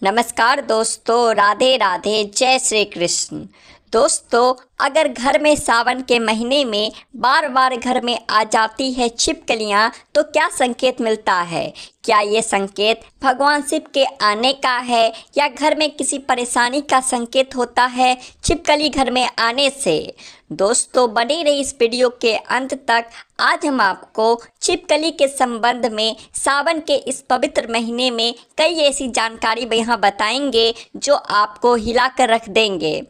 नमस्कार दोस्तों, राधे राधे, जय श्री कृष्ण। दोस्तों, अगर घर में सावन के महीने में बार बार घर में आ जाती है छिपकलियाँ तो क्या संकेत मिलता है? क्या ये संकेत भगवान शिव के आने का है या घर में किसी परेशानी का संकेत होता है छिपकली घर में आने से? दोस्तों, बने रही इस वीडियो के अंत तक। आज हम आपको छिपकली के संबंध में सावन के इस पवित्र महीने में कई ऐसी जानकारी यहाँ बताएंगे जो आपको हिला कर रख देंगे।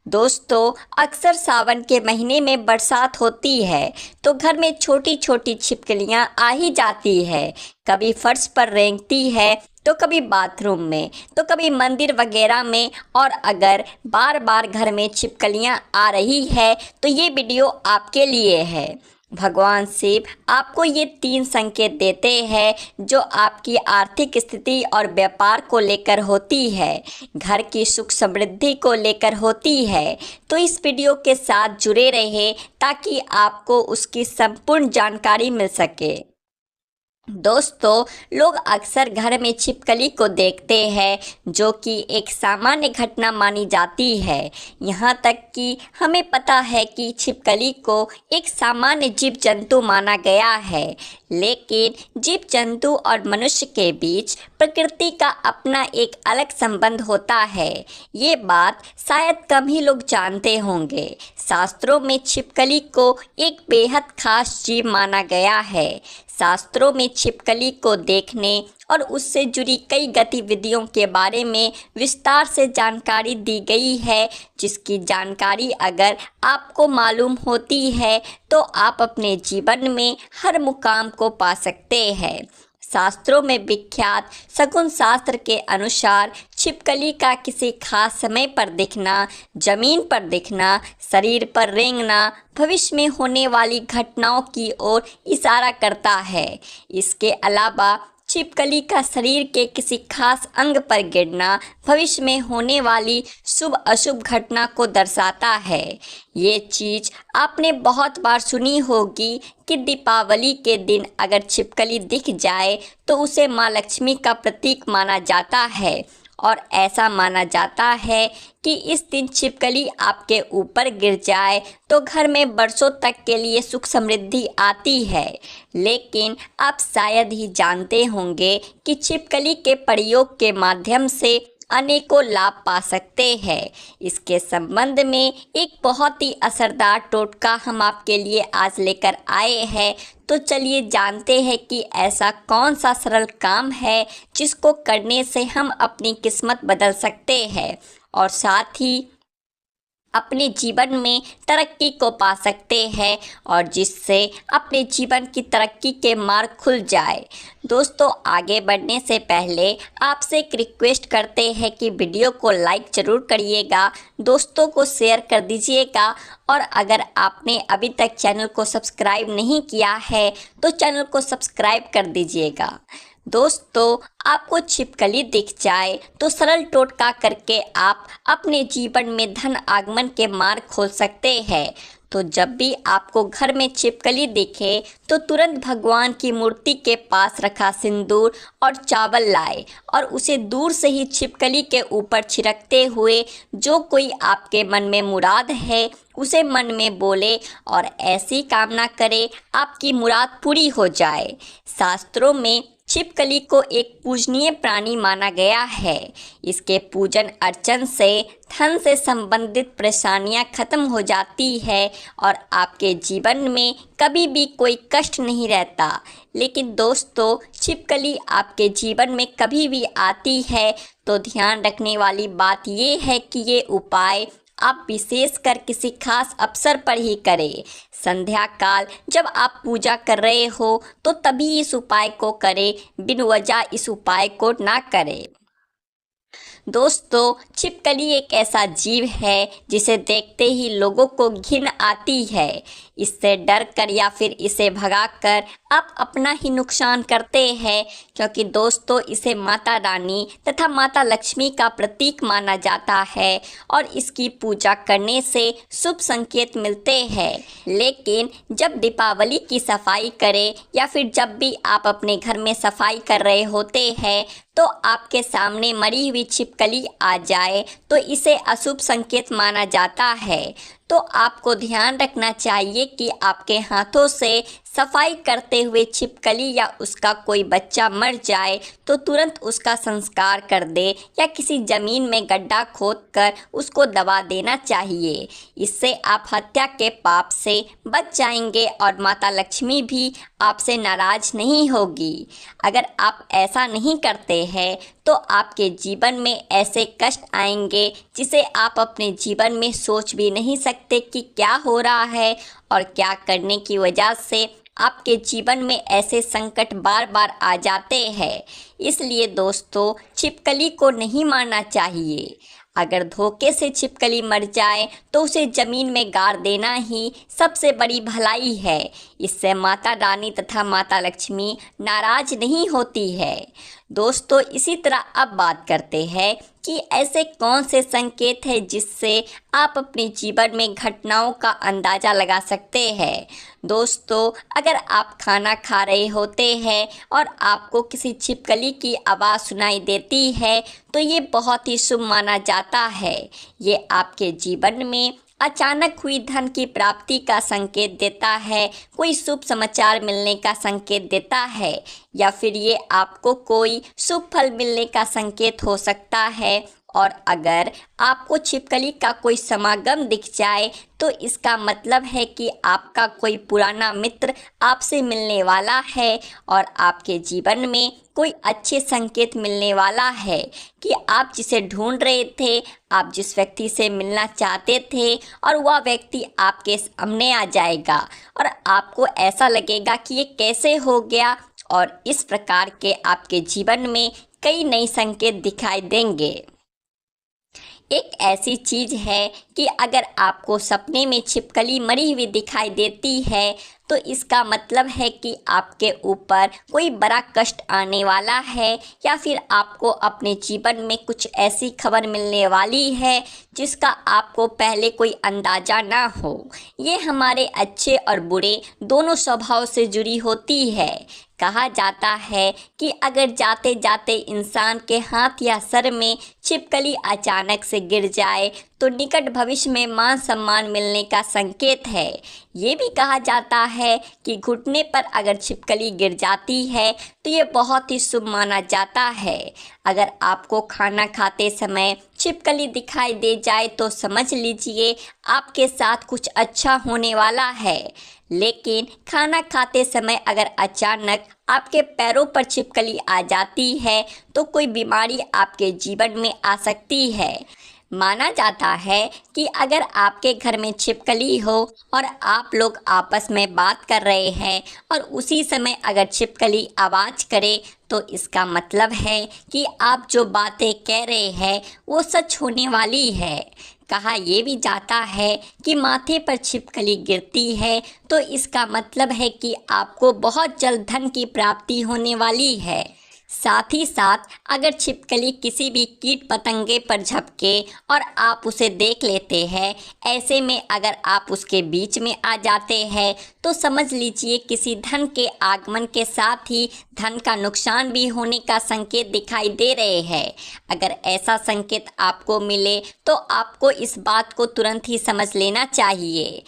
दोस्तों, अक्सर सावन के महीने में बरसात होती है तो घर में छोटी छोटी छिपकलियाँ आ ही जाती है। कभी फर्श पर रेंगती है तो कभी बाथरूम में तो कभी मंदिर वगैरह में। और अगर बार बार घर में छिपकलियाँ आ रही है तो ये वीडियो आपके लिए है। भगवान शिव आपको ये 3 संकेत देते हैं जो आपकी आर्थिक स्थिति और व्यापार को लेकर होती है, घर की सुख समृद्धि को लेकर होती है। तो इस वीडियो के साथ जुड़े रहे ताकि आपको उसकी संपूर्ण जानकारी मिल सके। दोस्तों, लोग अक्सर घर में छिपकली को देखते हैं जो कि एक सामान्य घटना मानी जाती है। यहाँ तक कि हमें पता है कि छिपकली को एक सामान्य जीव जंतु माना गया है, लेकिन जीव जंतु और मनुष्य के बीच प्रकृति का अपना एक अलग संबंध होता है। ये बात शायद कम ही लोग जानते होंगे। शास्त्रों में छिपकली को एक बेहद खास जीव माना गया है। शास्त्रों में छिपकली को देखने और उससे जुड़ी कई गतिविधियों के बारे में विस्तार से जानकारी दी गई है, जिसकी जानकारी अगर आपको मालूम होती है तो आप अपने जीवन में हर मुकाम को पा सकते हैं। शास्त्रों में विख्यात शकुन शास्त्र के अनुसार छिपकली का किसी खास समय पर दिखना, जमीन पर दिखना, शरीर पर रेंगना भविष्य में होने वाली घटनाओं की ओर इशारा करता है। इसके अलावा छिपकली का शरीर के किसी खास अंग पर गिरना भविष्य में होने वाली शुभ अशुभ घटना को दर्शाता है। ये चीज़ आपने बहुत बार सुनी होगी कि दीपावली के दिन अगर छिपकली दिख जाए तो उसे माँ लक्ष्मी का प्रतीक माना जाता है और ऐसा माना जाता है कि इस दिन छिपकली आपके ऊपर गिर जाए तो घर में बरसों तक के लिए सुख समृद्धि आती है। लेकिन आप शायद ही जानते होंगे कि छिपकली के प्रयोग के माध्यम से अनेकों लाभ पा सकते हैं। इसके संबंध में एक बहुत ही असरदार टोटका हम आपके लिए आज लेकर आए हैं। तो चलिए जानते हैं कि ऐसा कौन सा सरल काम है जिसको करने से हम अपनी किस्मत बदल सकते हैं और साथ ही अपने जीवन में तरक्की को पा सकते हैं और जिससे अपने जीवन की तरक्की के मार्ग खुल जाए। दोस्तों, आगे बढ़ने से पहले आपसे एक रिक्वेस्ट करते हैं कि वीडियो को लाइक ज़रूर करिएगा, दोस्तों को शेयर कर दीजिएगा और अगर आपने अभी तक चैनल को सब्सक्राइब नहीं किया है तो चैनल को सब्सक्राइब कर दीजिएगा। दोस्तों, आपको छिपकली दिख जाए तो सरल टोटका करके आप अपने जीवन में धन आगमन के मार्ग खोल सकते हैं। तो जब भी आपको घर में छिपकली दिखे तो तुरंत भगवान की मूर्ति के पास रखा सिंदूर और चावल लाए और उसे दूर से ही छिपकली के ऊपर छिड़कते हुए जो कोई आपके मन में मुराद है उसे मन में बोले और ऐसी कामना करे आपकी मुराद पूरी हो जाए। शास्त्रों में छिपकली को एक पूजनीय प्राणी माना गया है। इसके पूजन अर्चन से धन से संबंधित परेशानियां खत्म हो जाती है और आपके जीवन में कभी भी कोई कष्ट नहीं रहता। लेकिन दोस्तों, छिपकली आपके जीवन में कभी भी आती है तो ध्यान रखने वाली बात ये है कि ये उपाय आप विशेषकर किसी खास अवसर पर ही करें। संध्या काल जब आप पूजा कर रहे हो तो तभी इस उपाय को करें, बिन वजह इस उपाय को ना करें। दोस्तों, छिपकली एक ऐसा जीव है जिसे देखते ही लोगों को घिन आती है। इससे डर कर या फिर इसे भगाकर आप अपना ही नुकसान करते हैं, क्योंकि दोस्तों इसे माता रानी तथा माता लक्ष्मी का प्रतीक माना जाता है और इसकी पूजा करने से शुभ संकेत मिलते हैं। लेकिन जब दीपावली की सफाई करें या फिर जब भी आप अपने घर में सफाई कर रहे होते हैं तो आपके सामने मरी हुई छिपकली आ जाए तो इसे अशुभ संकेत माना जाता है। तो आपको ध्यान रखना चाहिए कि आपके हाथों से सफाई करते हुए छिपकली या उसका कोई बच्चा मर जाए तो तुरंत उसका संस्कार कर दे या किसी ज़मीन में गड्ढा खोदकर उसको दबा देना चाहिए। इससे आप हत्या के पाप से बच जाएंगे और माता लक्ष्मी भी आपसे नाराज नहीं होगी। अगर आप ऐसा नहीं करते हैं तो आपके जीवन में ऐसे कष्ट आएंगे जिसे आप अपने जीवन में सोच भी नहीं सकते कि क्या हो रहा है और क्या करने की वजह से आपके जीवन में ऐसे संकट बार बार आ जाते हैं। इसलिए दोस्तों, छिपकली को नहीं मारना चाहिए। अगर धोखे से छिपकली मर जाए तो उसे ज़मीन में गाड़ देना ही सबसे बड़ी भलाई है। इससे माता रानी तथा माता लक्ष्मी नाराज नहीं होती है। दोस्तों, इसी तरह अब बात करते हैं कि ऐसे कौन से संकेत हैं जिससे आप अपने जीवन में घटनाओं का अंदाज़ा लगा सकते हैं। दोस्तों, अगर आप खाना खा रहे होते हैं और आपको किसी छिपकली की आवाज़ सुनाई देती है तो ये बहुत ही शुभ माना जाता है। ये आपके जीवन में अचानक हुई धन की प्राप्ति का संकेत देता है, कोई शुभ समाचार मिलने का संकेत देता है, या फिर ये आपको कोई शुभ फल मिलने का संकेत हो सकता है। और अगर आपको छिपकली का कोई समागम दिख जाए तो इसका मतलब है कि आपका कोई पुराना मित्र आपसे मिलने वाला है और आपके जीवन में कोई अच्छे संकेत मिलने वाला है कि आप जिसे ढूंढ रहे थे, आप जिस व्यक्ति से मिलना चाहते थे और वह व्यक्ति आपके सामने आ जाएगा और आपको ऐसा लगेगा कि ये कैसे हो गया। और इस प्रकार के आपके जीवन में कई नए संकेत दिखाई देंगे। एक ऐसी चीज़ है कि अगर आपको सपने में छिपकली मरी हुई दिखाई देती है तो इसका मतलब है कि आपके ऊपर कोई बड़ा कष्ट आने वाला है या फिर आपको अपने जीवन में कुछ ऐसी खबर मिलने वाली है जिसका आपको पहले कोई अंदाज़ा ना हो। ये हमारे अच्छे और बुरे दोनों स्वभाव से जुड़ी होती है। कहा जाता है कि अगर जाते जाते इंसान के हाथ या सर में छिपकली अचानक से गिर जाए तो निकट भविष्य में मान सम्मान मिलने का संकेत है। ये भी कहा जाता है कि घुटने पर अगर छिपकली गिर जाती है तो ये बहुत ही शुभ माना जाता है। अगर आपको खाना खाते समय छिपकली दिखाई दे जाए तो समझ लीजिए आपके साथ कुछ अच्छा होने वाला है। लेकिन खाना खाते समय अगर अचानक आपके पैरों पर छिपकली आ जाती है तो कोई बीमारी आपके जीवन में आ सकती है। माना जाता है कि अगर आपके घर में छिपकली हो और आप लोग आपस में बात कर रहे हैं और उसी समय अगर छिपकली आवाज़ करे तो इसका मतलब है कि आप जो बातें कह रहे हैं वो सच होने वाली है। कहा यह भी जाता है कि माथे पर छिपकली गिरती है तो इसका मतलब है कि आपको बहुत जल्द धन की प्राप्ति होने वाली है। साथ ही साथ अगर छिपकली किसी भी कीट पतंगे पर झपके और आप उसे देख लेते हैं, ऐसे में अगर आप उसके बीच में आ जाते हैं तो समझ लीजिए किसी धन के आगमन के साथ ही धन का नुकसान भी होने का संकेत दिखाई दे रहे हैं। अगर ऐसा संकेत आपको मिले तो आपको इस बात को तुरंत ही समझ लेना चाहिए।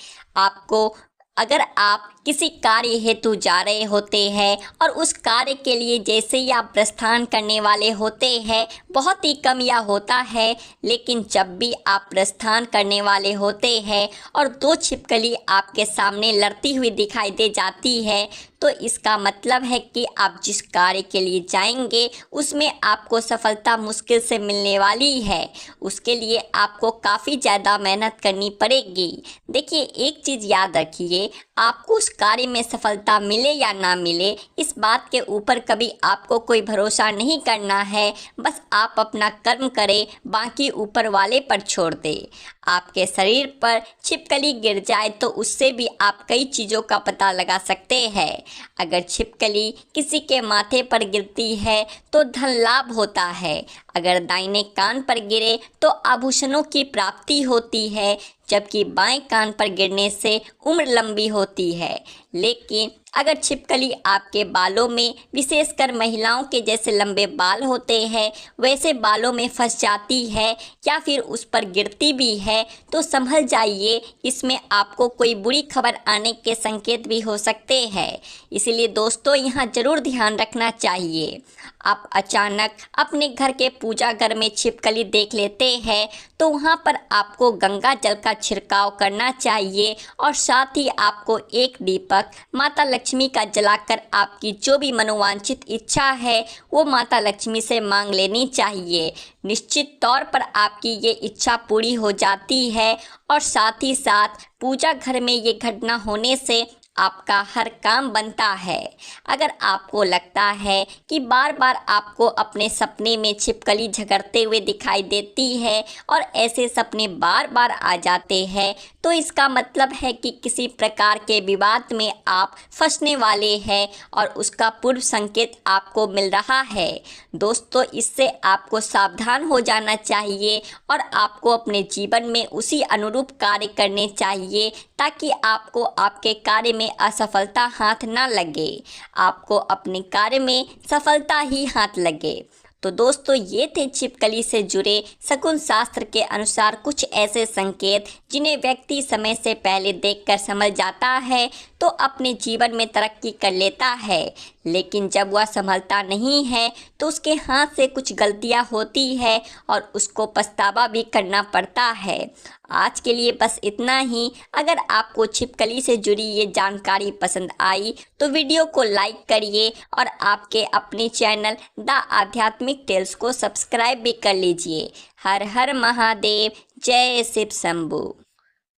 अगर आप किसी कार्य हेतु जा रहे होते हैं और उस कार्य के लिए जैसे ही आप प्रस्थान करने वाले होते हैं बहुत ही कम या होता है, लेकिन जब भी आप प्रस्थान करने वाले होते हैं और दो छिपकली आपके सामने लड़ती हुई दिखाई दे जाती है तो इसका मतलब है कि आप जिस कार्य के लिए जाएंगे उसमें आपको सफलता मुश्किल से मिलने वाली है। उसके लिए आपको काफ़ी ज़्यादा मेहनत करनी पड़ेगी। देखिए, एक चीज़ याद रखिए, आपको उस कार्य में सफलता मिले या ना मिले इस बात के ऊपर कभी आपको कोई भरोसा नहीं करना है। बस आप अपना कर्म करें, बाकी ऊपर वाले पर छोड़ दें। आपके शरीर पर छिपकली गिर जाए तो उससे भी आप कई चीज़ों का पता लगा सकते हैं। अगर छिपकली किसी के माथे पर गिरती है तो धन लाभ होता है। अगर दाहिने कान पर गिरे तो आभूषणों की प्राप्ति होती है, जबकि बाएं कान पर गिरने से उम्र लंबी होती है। लेकिन अगर छिपकली आपके बालों में, विशेषकर महिलाओं के जैसे लंबे बाल होते हैं वैसे बालों में फंस जाती है या फिर उस पर गिरती भी है तो संभल जाइए, इसमें आपको कोई बुरी खबर आने के संकेत भी हो सकते हैं। इसलिए दोस्तों यहाँ जरूर ध्यान रखना चाहिए। आप अचानक अपने घर के पूजा घर में छिपकली देख लेते हैं तो वहाँ पर आपको गंगा जल का छिड़काव करना चाहिए और साथ ही आपको एक दीपक माता लक्ष्मी का जलाकर आपकी जो भी मनोवांछित इच्छा है वो माता लक्ष्मी से मांग लेनी चाहिए। निश्चित तौर पर आपकी ये इच्छा पूरी हो जाती है और साथ ही साथ पूजा घर में ये घटना होने से आपका हर काम बनता है। अगर आपको लगता है कि बार बार आपको अपने सपने में छिपकली झगड़ते हुए दिखाई देती है और ऐसे सपने बार बार आ जाते हैं तो इसका मतलब है कि किसी प्रकार के विवाद में आप फंसने वाले हैं और उसका पूर्व संकेत आपको मिल रहा है। दोस्तों इससे आपको सावधान हो जाना चाहिए और आपको अपने जीवन में उसी अनुरूप कार्य करने चाहिए ताकि आपको आपके कार्य में असफलता हाथ ना लगे, आपको अपने कार्य में सफलता ही हाथ लगे। तो दोस्तों ये थे छिपकली से जुड़े शकुन शास्त्र के अनुसार कुछ ऐसे संकेत जिन्हें व्यक्ति समय से पहले देखकर समझ जाता है तो अपने जीवन में तरक्की कर लेता है, लेकिन जब वह संभलता नहीं है तो उसके हाथ से कुछ गलतियां होती है और उसको पछतावा भी करना पड़ता है। आज के लिए बस इतना ही। अगर आपको छिपकली से जुड़ी ये जानकारी पसंद आई तो वीडियो को लाइक करिए और आपके अपने चैनल द आध्यात्मिक टेल्स को सब्सक्राइब भी कर लीजिए। हर हर महादेव, जय शिव शंभू।